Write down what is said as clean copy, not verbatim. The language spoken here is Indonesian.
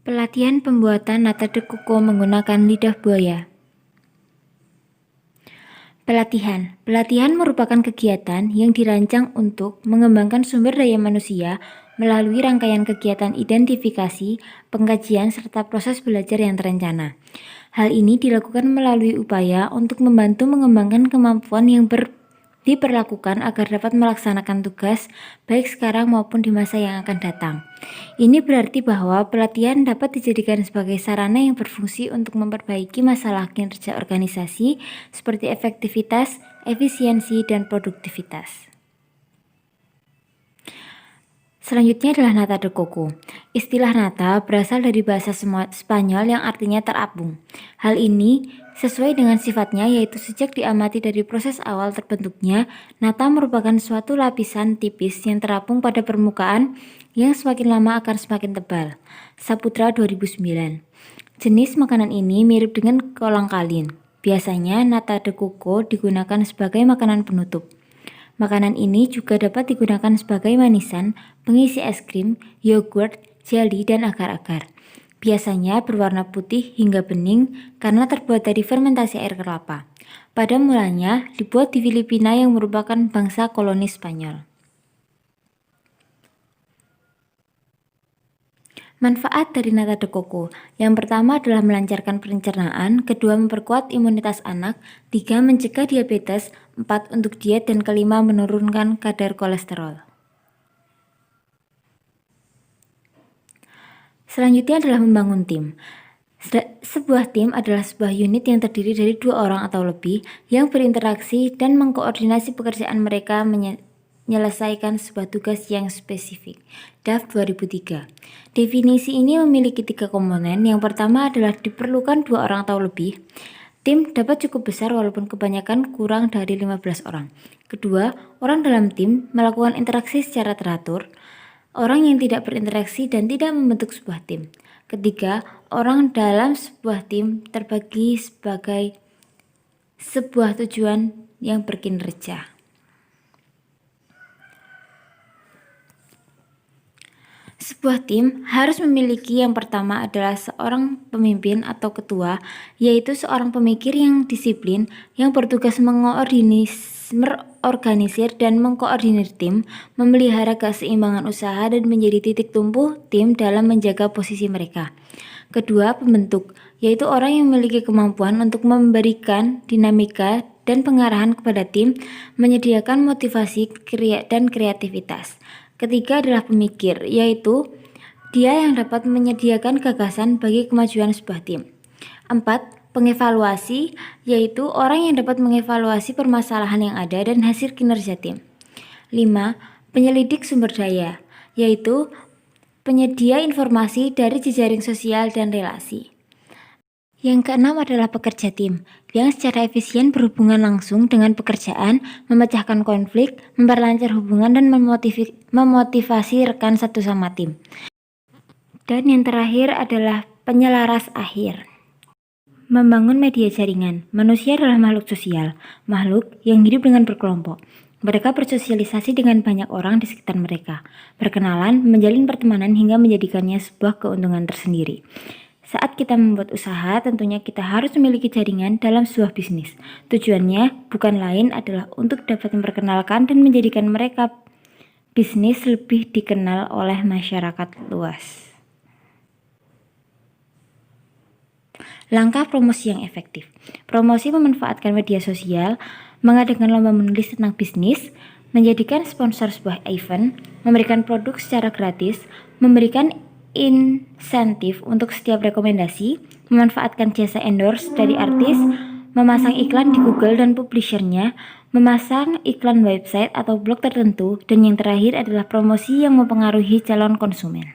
Pelatihan pembuatan nata de coco menggunakan lidah buaya. Pelatihan merupakan kegiatan yang dirancang untuk mengembangkan sumber daya manusia melalui rangkaian kegiatan identifikasi, pengkajian, serta proses belajar yang terencana. Hal ini dilakukan melalui upaya untuk membantu mengembangkan kemampuan yang diperlakukan agar dapat melaksanakan tugas baik sekarang maupun di masa yang akan datang. Ini berarti bahwa pelatihan dapat dijadikan sebagai sarana yang berfungsi untuk memperbaiki masalah kinerja organisasi seperti efektivitas, efisiensi, dan produktivitas. Selanjutnya adalah nata de coco. Istilah nata berasal dari bahasa Spanyol yang artinya terapung. Hal ini sesuai dengan sifatnya, yaitu sejak diamati dari proses awal terbentuknya, nata merupakan suatu lapisan tipis yang terapung pada permukaan yang semakin lama akan semakin tebal. Saputra 2009. Jenis makanan ini mirip dengan kolang kaling. Biasanya nata de coco digunakan sebagai makanan penutup. Makanan ini juga dapat digunakan sebagai manisan, pengisi es krim, yogurt, jelly, dan agar-agar. Biasanya berwarna putih hingga bening karena terbuat dari fermentasi air kelapa. Pada mulanya dibuat di Filipina yang merupakan bangsa koloni Spanyol. Manfaat dari nata de coco. Yang pertama adalah melancarkan pencernaan, kedua memperkuat imunitas anak, tiga mencegah diabetes, 4 untuk diet, dan kelima menurunkan kadar kolesterol. Selanjutnya adalah membangun tim. Sebuah tim adalah sebuah unit yang terdiri dari 2 orang atau lebih yang berinteraksi dan mengkoordinasi pekerjaan mereka menyelesaikan sebuah tugas yang spesifik. DAF 2003. Definisi ini memiliki 3 komponen. Yang pertama adalah diperlukan 2 orang atau lebih. Tim dapat cukup besar walaupun kebanyakan kurang dari 15 orang. Kedua, orang dalam tim melakukan interaksi secara teratur. Orang yang tidak berinteraksi dan tidak membentuk sebuah tim. Ketiga, orang dalam sebuah tim terbagi sebagai sebuah tujuan yang berkinerja. Sebuah tim harus memiliki yang pertama adalah seorang pemimpin atau ketua, yaitu seorang pemikir yang disiplin yang bertugas mengorganisir dan mengkoordinir tim, memelihara keseimbangan usaha dan menjadi titik tumpu tim dalam menjaga posisi mereka. Kedua, pembentuk, yaitu orang yang memiliki kemampuan untuk memberikan dinamika dan pengarahan kepada tim, menyediakan motivasi dan kreativitas. Ketiga adalah pemikir, yaitu dia yang dapat menyediakan gagasan bagi kemajuan sebuah tim. 4. Pengevaluasi, yaitu orang yang dapat mengevaluasi permasalahan yang ada dan hasil kinerja tim. 5. Penyelidik sumber daya, yaitu penyedia informasi dari jejaring sosial dan relasi. Yang keenam adalah pekerja tim, yang secara efisien berhubungan langsung dengan pekerjaan, memecahkan konflik, memperlancar hubungan, dan memotivasi rekan satu sama tim. Dan yang terakhir adalah penyelaras akhir. Membangun media jaringan. Manusia adalah makhluk sosial, makhluk yang hidup dengan berkelompok. Mereka bersosialisasi dengan banyak orang di sekitar mereka, berkenalan, menjalin pertemanan hingga menjadikannya sebuah keuntungan tersendiri. Saat kita membuat usaha, tentunya kita harus memiliki jaringan dalam sebuah bisnis. Tujuannya bukan lain adalah untuk dapat memperkenalkan dan menjadikan mereka bisnis lebih dikenal oleh masyarakat luas. Langkah promosi yang efektif. Promosi memanfaatkan media sosial, mengadakan lomba menulis tentang bisnis, menjadikan sponsor sebuah event, memberikan produk secara gratis, memberikan insentif untuk setiap rekomendasi, memanfaatkan jasa endorse dari artis, memasang iklan di Google dan publishernya, memasang iklan website atau blog tertentu, dan yang terakhir adalah promosi yang mempengaruhi calon konsumen.